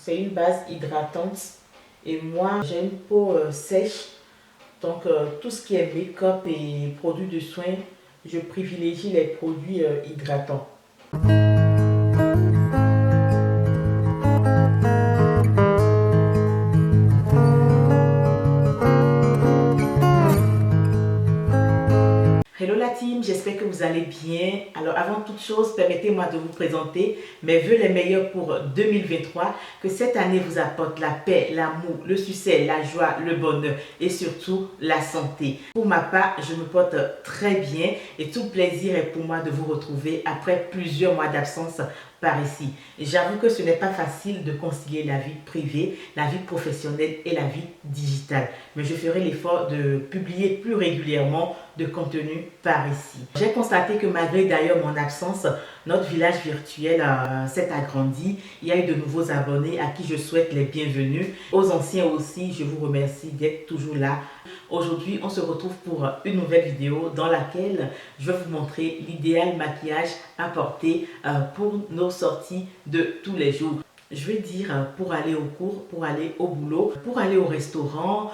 C'est une base hydratante et moi j'ai une peau sèche, donc tout ce qui est make-up et produits de soins, je privilégie les produits hydratants. Hello la team, j'espère que vous allez bien. Alors avant toute chose, permettez-moi de vous présenter mes vœux les meilleurs pour 2023. Que cette année vous apporte la paix, l'amour, le succès, la joie, le bonheur et surtout la santé. Pour ma part, je me porte très bien et tout plaisir est pour moi de vous retrouver après plusieurs mois d'absence par ici. J'avoue que ce n'est pas facile de concilier la vie privée, la vie professionnelle et la vie digitale. Mais je ferai l'effort de publier plus régulièrement de contenu par ici. J'ai constaté que malgré d'ailleurs mon absence, notre village virtuel s'est agrandi. Il y a eu de nouveaux abonnés à qui je souhaite les bienvenus. Aux anciens aussi, je vous remercie d'être toujours là. Aujourd'hui, on se retrouve pour une nouvelle vidéo dans laquelle je vais vous montrer l'idéal maquillage à porter pour nos sorties de tous les jours. Je vais dire pour aller au cours, pour aller au boulot, pour aller au restaurant,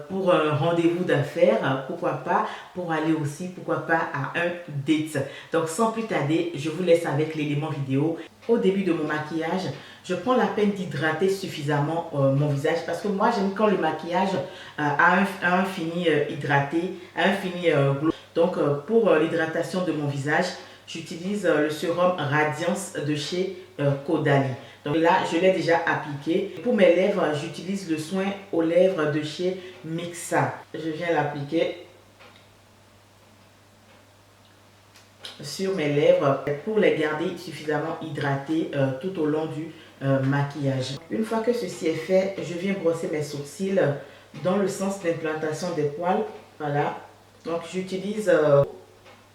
pour un rendez-vous d'affaires, pourquoi pas, pour aller aussi, pourquoi pas, à un date. Donc sans plus tarder, je vous laisse avec l'élément vidéo. Au début de mon maquillage, je prends la peine d'hydrater suffisamment mon visage parce que moi j'aime quand le maquillage a un fini hydraté, a un fini glow. Donc pour l'hydratation de mon visage, j'utilise le sérum Radiance de chez Caudalie. Donc là, je l'ai déjà appliqué. Pour mes lèvres, j'utilise le soin aux lèvres de chez Mixa. Je viens l'appliquer sur mes lèvres pour les garder suffisamment hydratées tout au long du maquillage. Une fois que ceci est fait, je viens brosser mes sourcils dans le sens d'implantation des poils. Voilà. Donc j'utilise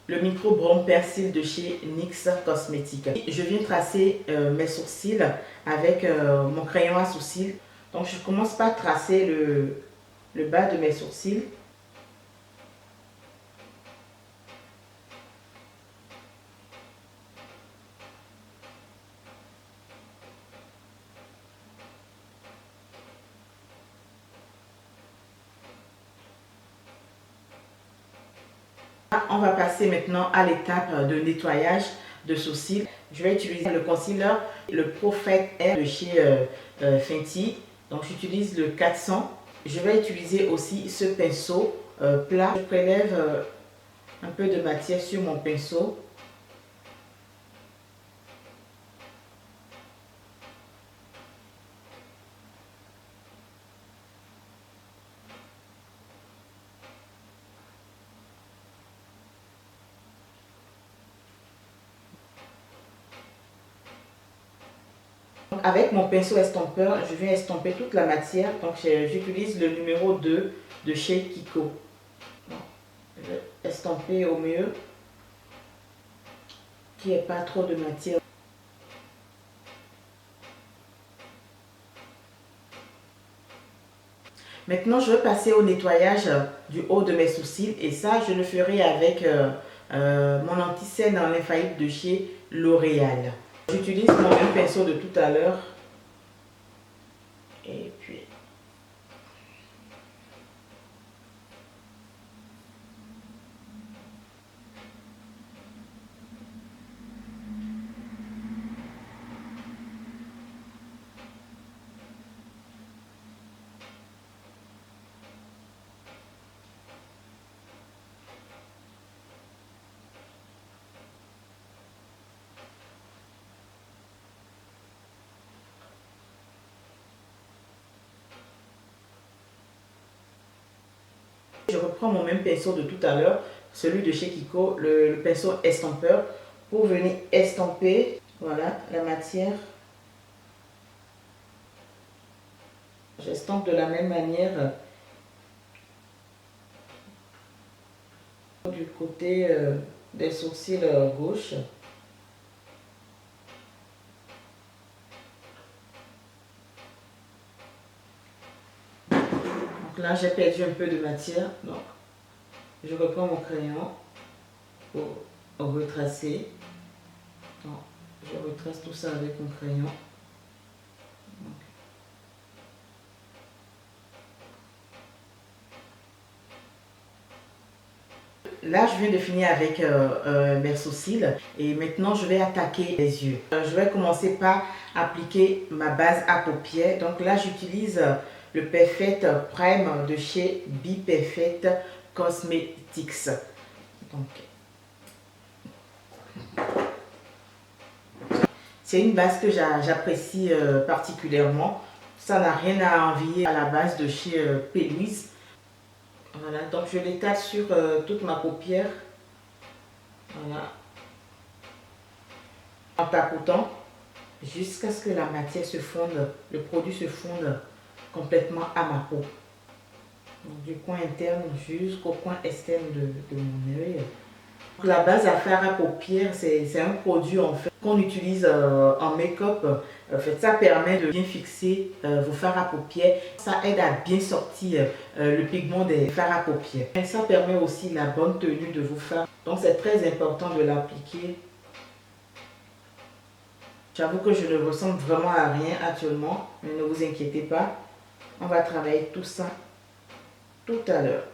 le micro brown persil de chez NYX Cosmetics. Je viens tracer mes sourcils avec mon crayon à sourcils. Donc je commence par tracer le bas de mes sourcils. On va passer maintenant à l'étape de nettoyage de sourcils. Je vais utiliser le concealer, le Prophet Air de chez Fenty. Donc j'utilise le 400. Je vais utiliser aussi ce pinceau plat. Je prélève un peu de matière sur mon pinceau. Avec mon pinceau estompeur, je viens estomper toute la matière. Donc j'utilise le numéro 2 de chez Kiko. Je vais estomper au mieux, qu'il n'y ait pas trop de matière. Maintenant, je vais passer au nettoyage du haut de mes sourcils. Et ça, je le ferai avec mon anti-cerne en infaillible de chez L'Oréal. J'utilise mon même pinceau de tout à l'heure. Et puis... Je reprends mon même pinceau de tout à l'heure, celui de chez Kiko, le pinceau estompeur, pour venir estomper, voilà, la matière. J'estompe de la même manière du côté des sourcils gauche. Donc là, j'ai perdu un peu de matière, donc je reprends mon crayon pour retracer. Donc, je retrace tout ça avec mon crayon. Donc, Là, je viens de finir avec mes sourcils et maintenant je vais attaquer les yeux. Je vais commencer par appliquer ma base à paupières. Donc là, j'utilise le Perfect Prime de chez Be Perfect Cosmetics. Donc, c'est une base que j'apprécie particulièrement. Ça n'a rien à envier à la base de chez P. Louise. Voilà, donc je l'étale sur toute ma paupière. Voilà. En tapotant jusqu'à ce que la matière se fonde, le produit se fonde complètement à ma peau. Donc, du coin interne jusqu'au coin externe de mon œil. La base à fard à paupières, c'est un produit en fait qu'on utilise en make-up. En fait, ça permet de bien fixer vos fards à paupières. Ça aide à bien sortir le pigment des fards à paupières. Et ça permet aussi la bonne tenue de vos fards. Donc c'est très important de l'appliquer. J'avoue que je ne ressemble vraiment à rien actuellement, mais ne vous inquiétez pas. On va travailler tout ça tout à l'heure.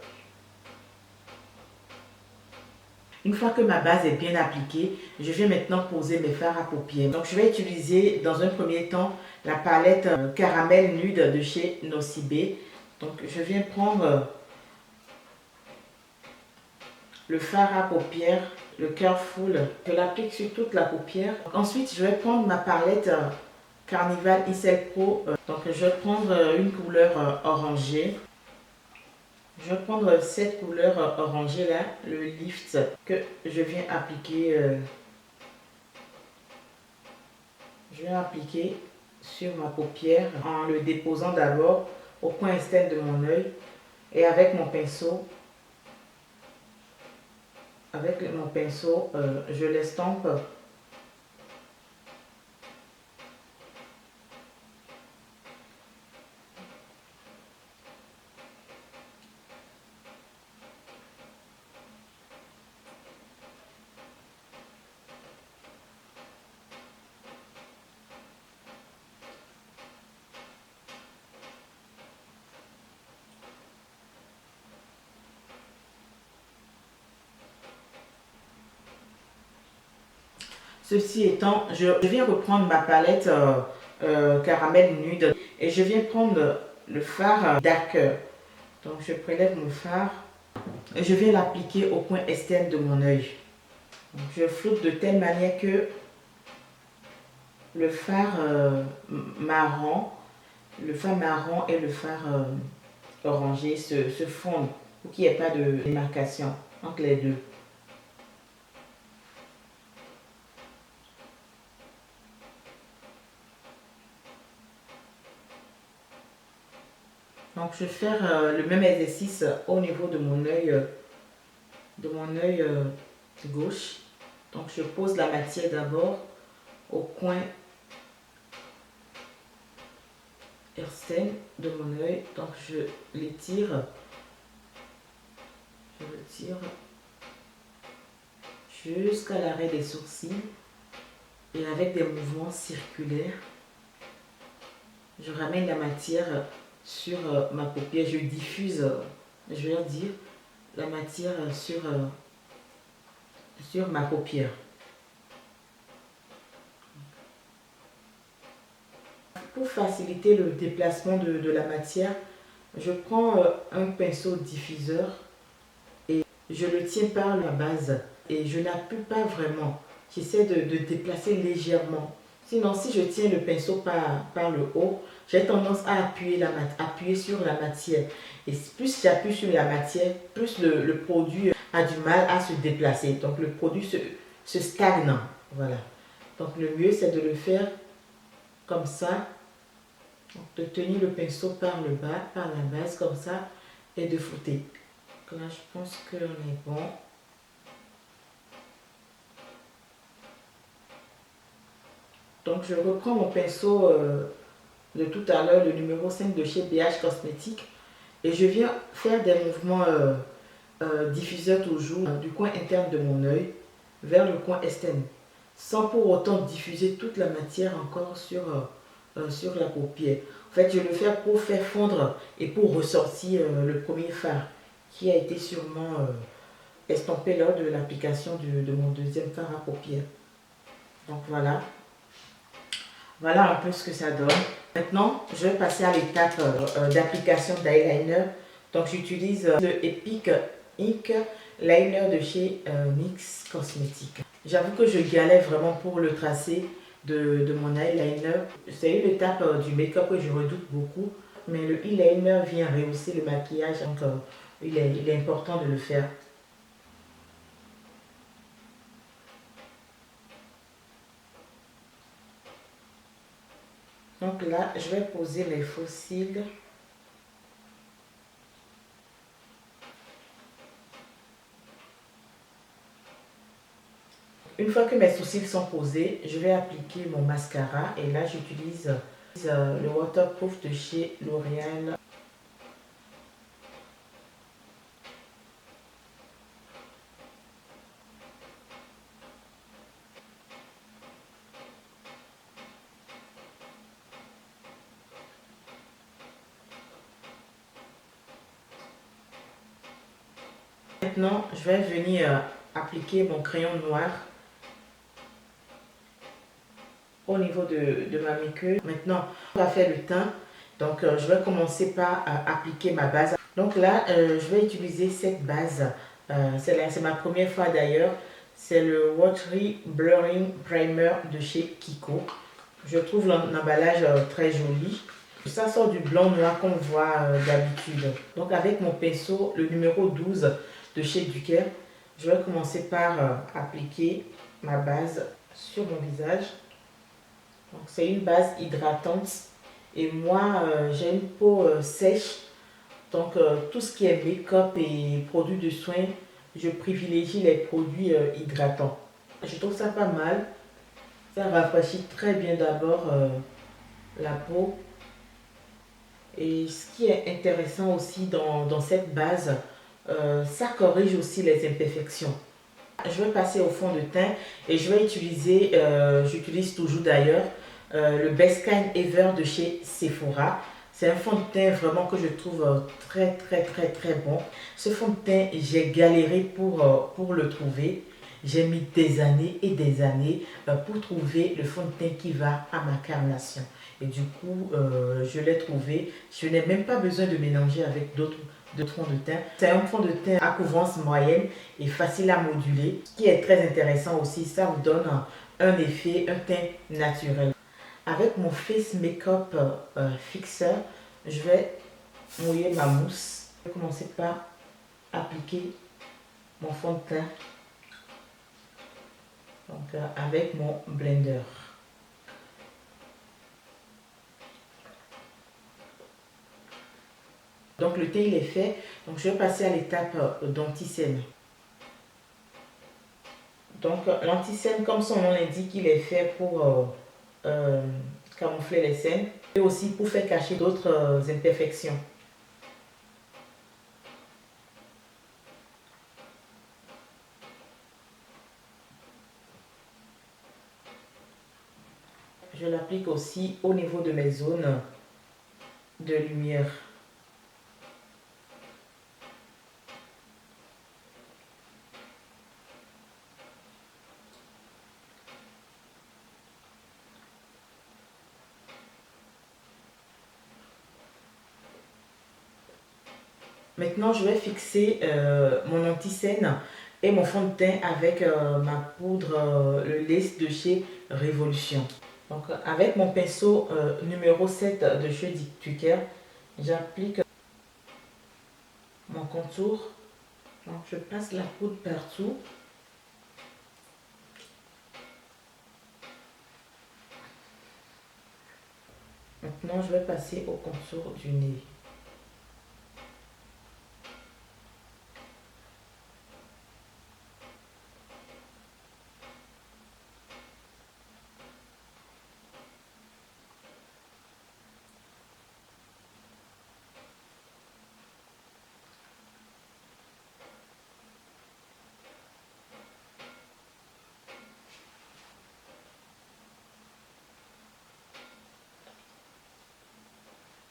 Une fois que ma base est bien appliquée, je vais maintenant poser mes fards à paupières. Donc je vais utiliser dans un premier temps la palette caramel nude de chez Nocibé. Donc je viens prendre le fard à paupières, le Careful. Je l'applique sur toute la paupière. Ensuite je vais prendre ma palette Carnival Essel Pro. Donc je vais prendre une couleur orangée. Je vais prendre cette couleur orangée là, le Lift, que je viens appliquer. Je viens appliquer sur ma paupière en le déposant d'abord au coin externe de mon œil et avec mon pinceau. Je l'estompe. Ceci étant, je viens reprendre ma palette caramel nude et je viens prendre le fard Darker. Donc je prélève mon fard et je viens l'appliquer au coin externe de mon œil. Je floute de telle manière que le fard marron et le fard orangé se fondent pour qu'il n'y ait pas de démarcation entre les deux. Donc je vais faire le même exercice au niveau de mon œil gauche. Donc je pose la matière d'abord au coin externe de mon œil. Donc je l'étire. Je le tire jusqu'à l'arrêt des sourcils et avec des mouvements circulaires, je ramène la matière sur ma paupière, je diffuse, je vais dire, la matière sur ma paupière. Pour faciliter le déplacement de la matière, je prends un pinceau diffuseur et je le tiens par la base et je n'appuie pas vraiment. J'essaie de déplacer légèrement. Sinon, si je tiens le pinceau par le haut, j'ai tendance à appuyer sur la matière. Et plus j'appuie sur la matière, plus le produit a du mal à se déplacer. Donc le produit se stagne. Voilà. Donc le mieux, c'est de le faire comme ça. Donc, de tenir le pinceau par le bas, par la base, comme ça, et de fouetter. Donc là, je pense qu'on est bon. Donc je reprends mon pinceau de tout à l'heure, le numéro 5 de chez BH Cosmétiques, et je viens faire des mouvements diffuseurs toujours du coin interne de mon œil vers le coin externe, sans pour autant diffuser toute la matière encore sur la paupière. En fait, je le fais pour faire fondre et pour ressortir le premier fard qui a été sûrement estomper lors de l'application de mon deuxième fard à paupières. Donc voilà. Voilà un peu ce que ça donne. Maintenant, je vais passer à l'étape d'application d'eyeliner. Donc j'utilise le Epic Ink Liner de chez NYX Cosmetics. J'avoue que je galère vraiment pour le tracé de mon eyeliner. C'est une étape du make-up que je redoute beaucoup. Mais le eyeliner vient rehausser le maquillage, donc il est important de le faire. Donc là, je vais poser mes faux cils. Une fois que mes sourcils sont posés, je vais appliquer mon mascara. Et là, j'utilise le Waterproof de chez L'Oréal. Maintenant, je vais venir appliquer mon crayon noir au niveau de ma muqueuse. Maintenant, on va faire le teint. Donc, je vais commencer par appliquer ma base. Donc là, je vais utiliser cette base. C'est ma première fois d'ailleurs. C'est le Watery Blurring Primer de chez Kiko. Je trouve l'emballage très joli. Ça sort du blanc noir qu'on voit d'habitude. Donc avec mon pinceau, le numéro 12 de chez Duquer, je vais commencer par appliquer ma base sur mon visage. Donc c'est une base hydratante et moi j'ai une peau sèche. Donc tout ce qui est make-up et produits de soins, je privilégie les produits hydratants. Je trouve ça pas mal. Ça rafraîchit très bien d'abord la peau. Et ce qui est intéressant aussi dans cette base, ça corrige aussi les imperfections. Je vais passer au fond de teint et je vais utiliser, j'utilise toujours d'ailleurs, le Best Kind Ever de chez Sephora. C'est un fond de teint vraiment que je trouve très très bon. Ce fond de teint, j'ai galéré pour le trouver. J'ai mis des années et des années pour trouver le fond de teint qui va à ma carnation. Et du coup, je l'ai trouvé. Je n'ai même pas besoin de mélanger avec d'autres fonds de teint. C'est un fond de teint à couvrance moyenne et facile à moduler. Ce qui est très intéressant aussi, ça vous donne un effet, un teint naturel. Avec mon Face Makeup Fixer, je vais mouiller ma mousse. Je vais commencer par appliquer mon fond de teint donc, avec mon blender. Donc le teint il est fait, donc je vais passer à l'étape d'anti-cerne. Donc l'anti-cerne, comme son nom l'indique, il est fait pour camoufler les cernes et aussi pour faire cacher d'autres imperfections. Je l'applique aussi au niveau de mes zones de lumière. Maintenant, je vais fixer mon anti-cerne et mon fond de teint avec ma poudre le Lace de chez Révolution. Donc, avec mon pinceau numéro 7 de chez Duquer, j'applique mon contour. Donc, je passe la poudre partout. Maintenant, je vais passer au contour du nez.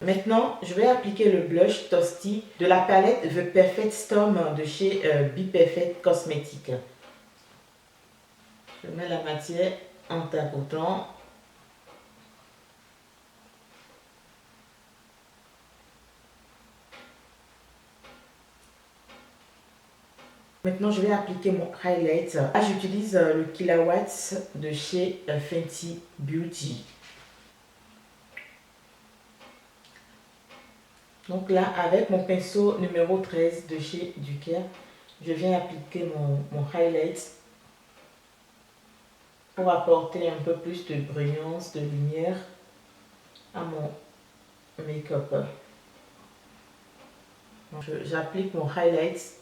Maintenant, je vais appliquer le blush Toasty de la palette The Perfect Storm de chez Be Perfect Cosmetics. Je mets la matière en tapotant. Maintenant, je vais appliquer mon highlight. Là, j'utilise le Kilowatts de chez Fenty Beauty. Donc là, avec mon pinceau numéro 13 de chez Ducaire, je viens appliquer mon highlight pour apporter un peu plus de brillance, de lumière à mon make-up. J'applique mon highlight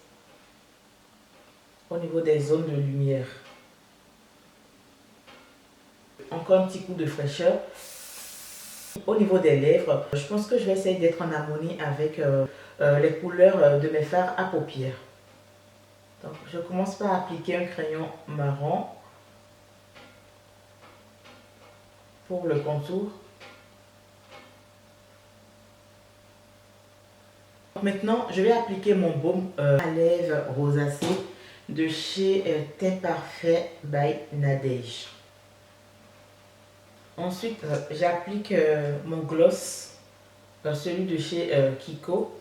au niveau des zones de lumière. Encore un petit coup de fraîcheur. Au niveau des lèvres, je pense que je vais essayer d'être en harmonie avec les couleurs de mes fards à paupières. Donc, je commence par appliquer un crayon marron pour le contour. Maintenant, je vais appliquer mon baume à lèvres rosacée de chez Teint Parfait by Nadège. Ensuite, j'applique mon gloss, celui de chez Kiko.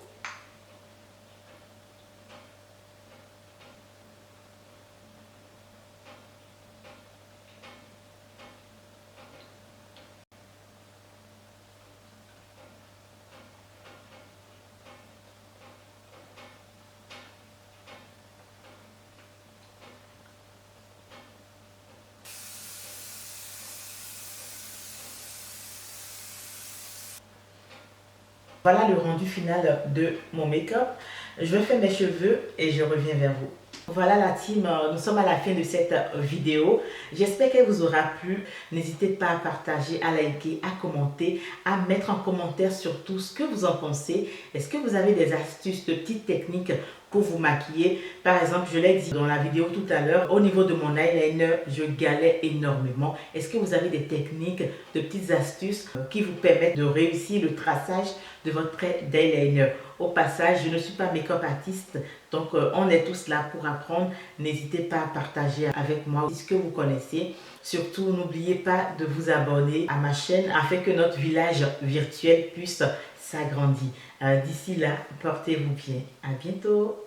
Voilà le rendu final de mon make-up. Je vais faire mes cheveux et je reviens vers vous. Voilà la team, nous sommes à la fin de cette vidéo. J'espère qu'elle vous aura plu. N'hésitez pas à partager, à liker, à commenter, à mettre en commentaire surtout ce que vous en pensez. Est-ce que vous avez des astuces, de petites techniques pour vous maquiller? Par exemple, je l'ai dit dans la vidéo tout à l'heure, au niveau de mon eyeliner, je galère énormément. Est-ce que vous avez des techniques, de petites astuces qui vous permettent de réussir le traçage de votre trait d'eyeliner? Au passage, je ne suis pas make-up artiste, donc on est tous là pour apprendre. N'hésitez pas à partager avec moi ce que vous connaissez. Surtout, n'oubliez pas de vous abonner à ma chaîne afin que notre village virtuel puisse s'agrandir. D'ici là, portez-vous bien. À bientôt.